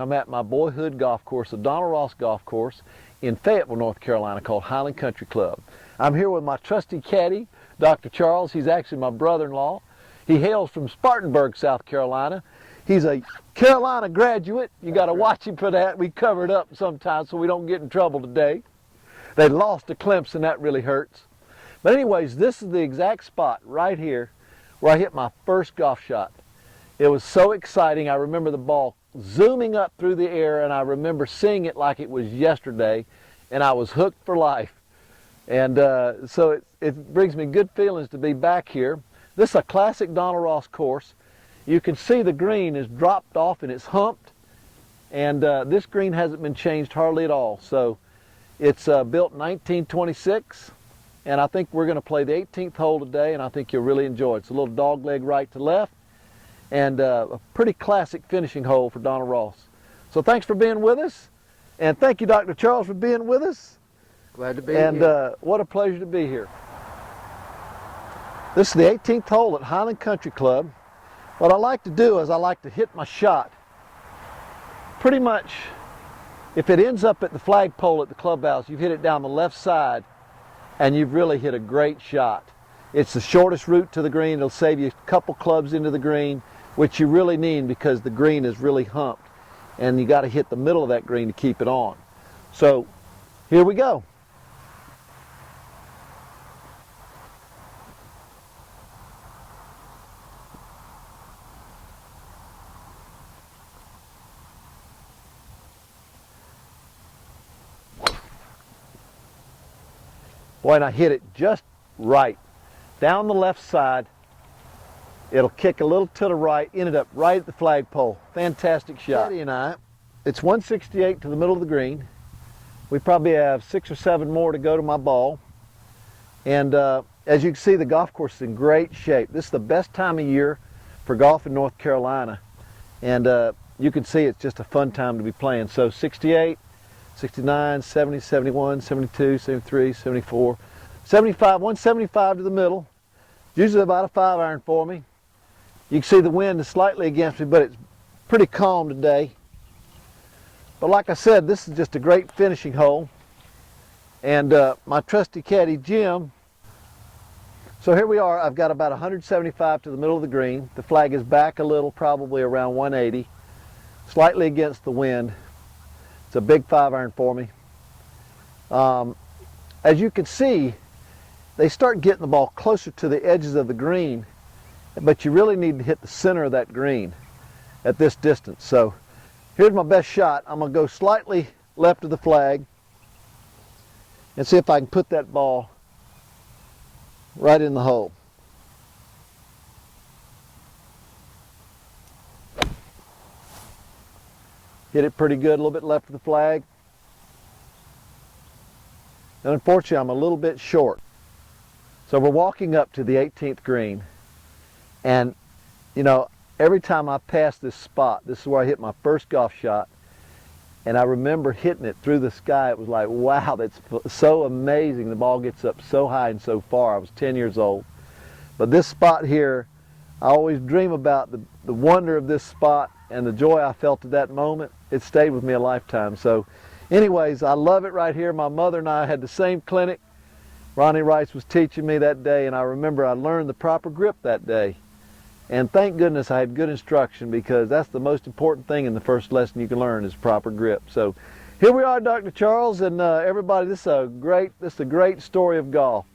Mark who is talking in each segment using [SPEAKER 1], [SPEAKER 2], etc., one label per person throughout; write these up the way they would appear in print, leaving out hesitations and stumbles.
[SPEAKER 1] I'm at my boyhood golf course, the Donald Ross Golf Course in Fayetteville, North Carolina, called Highland Country Club. I'm here with my trusty caddy, Dr. Charles. He's actually my brother-in-law. He hails from Spartanburg, South Carolina. He's a Carolina graduate. You got to watch him for that. We cover it up sometimes so we don't get in trouble today. They lost to Clemson. That really hurts. But anyways, this is the exact spot right here where I hit my first golf shot. It was so exciting. I remember the ball zooming up through the air, and I remember seeing it like it was yesterday, and I was hooked for life. And so it brings me good feelings to be back here. This is a classic Donald Ross course. You can see the green is dropped off and it's humped, and this green hasn't been changed hardly at all. So it's built in 1926, and I think we're going to play the 18th hole today, and I think you'll really enjoy it. It's a little dog leg right to left, and a pretty classic finishing hole for Donald Ross. So thanks for being with us, and thank you, Dr. Charles, for being with us.
[SPEAKER 2] Glad to be here.
[SPEAKER 1] And what a pleasure to be here. This is the 18th hole at Highland Country Club. What I like to do is I like to hit my shot pretty much, if it ends up at the flagpole at the clubhouse, you've hit it down the left side and you've really hit a great shot. It's the shortest route to the green. It'll save you a couple clubs into the green, which you really need because the green is really humped, and you got to hit the middle of that green to keep it on. So here we go. Boy, and I hit it just right. Down the left side. It'll kick a little to the right, ended up right at the flagpole. Fantastic shot. Eddie and I, it's 168 to the middle of the green. We probably have 6 or 7 more to go to my ball. And as you can see, the golf course is in great shape. This is the best time of year for golf in North Carolina. And you can see it's just a fun time to be playing. So 68, 69, 70, 71, 72, 73, 74, 75, 175 to the middle. Usually about a 5-iron for me. You can see the wind is slightly against me, but it's pretty calm today. But like I said, this is just a great finishing hole. And my trusty caddy, Jim. So here we are. I've got about 175 to the middle of the green. The flag is back a little, probably around 180, slightly against the wind. It's a big 5-iron for me. As you can see, they start getting the ball closer to the edges of the green, but you really need to hit the center of that green at this distance. So here's my best shot. I'm going to go slightly left of the flag and see if I can put that ball right in the hole. Hit it pretty good, a little bit left of the flag. And unfortunately, I'm a little bit short. So we're walking up to the 18th green. And, you know, every time I pass this spot, this is where I hit my first golf shot. And I remember hitting it through the sky. It was like, wow, that's so amazing. The ball gets up so high and so far. I was 10 years old. But this spot here, I always dream about the wonder of this spot and the joy I felt at that moment. It stayed with me a lifetime. So anyways, I love it right here. My mother and I had the same clinic. Ronnie Rice was teaching me that day, and I remember I learned the proper grip that day. And thank goodness I had good instruction, because that's the most important thing in the first lesson you can learn is proper grip. So here we are, Dr. Charles, and everybody, this is a great story of golf.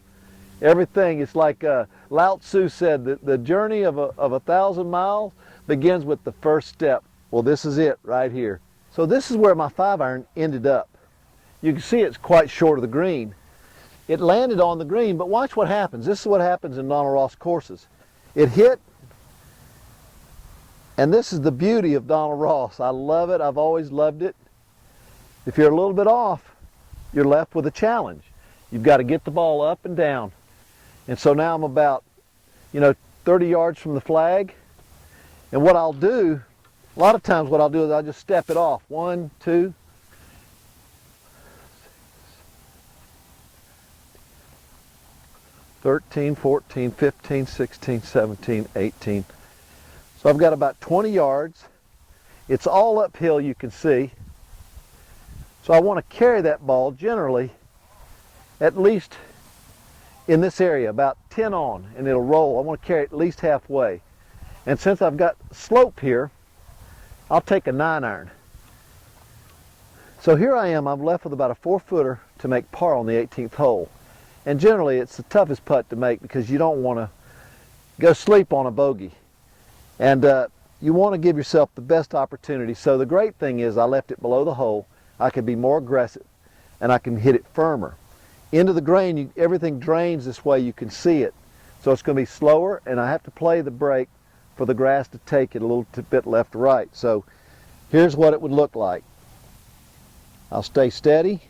[SPEAKER 1] Everything, it's like Lao Tzu said, the journey of 1,000 miles begins with the first step. Well, this is it right here. So this is where my 5-iron ended up. You can see it's quite short of the green. It landed on the green, but watch what happens. This is what happens in Donald Ross courses. It hit, and this is the beauty of Donald Ross. I love it. I've always loved it. If you're a little bit off, you're left with a challenge. You've got to get the ball up and down. And so now I'm about, 30 yards from the flag. And what I'll do, a lot of times what I'll do is I'll just step it off. 1, 2, 13, 14, 15, 16, 17, 18. So I've got about 20 yards. It's all uphill, you can see. So I want to carry that ball generally at least in this area, about 10 on, and it'll roll. I want to carry it at least halfway. And since I've got slope here, I'll take a 9-iron. So here I am, I'm left with about a 4-footer to make par on the 18th hole. And generally it's the toughest putt to make because you don't want to go sleep on a bogey. And you want to give yourself the best opportunity. So the great thing is I left it below the hole. I can be more aggressive and I can hit it firmer. Into the grain, everything drains this way, you can see it. So it's going to be slower, and I have to play the break for the grass to take it a little bit left to right. So here's what it would look like. I'll stay steady.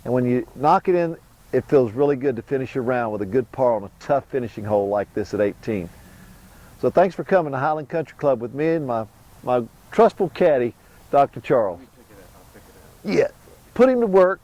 [SPEAKER 1] And when you knock it in, it feels really good to finish your round with a good par on a tough finishing hole like this at 18. So thanks for coming to Highland Country Club with me and my trustful caddy, Dr. Charles.
[SPEAKER 2] Let me pick it up. I'll pick it up.
[SPEAKER 1] Yeah, put him to work.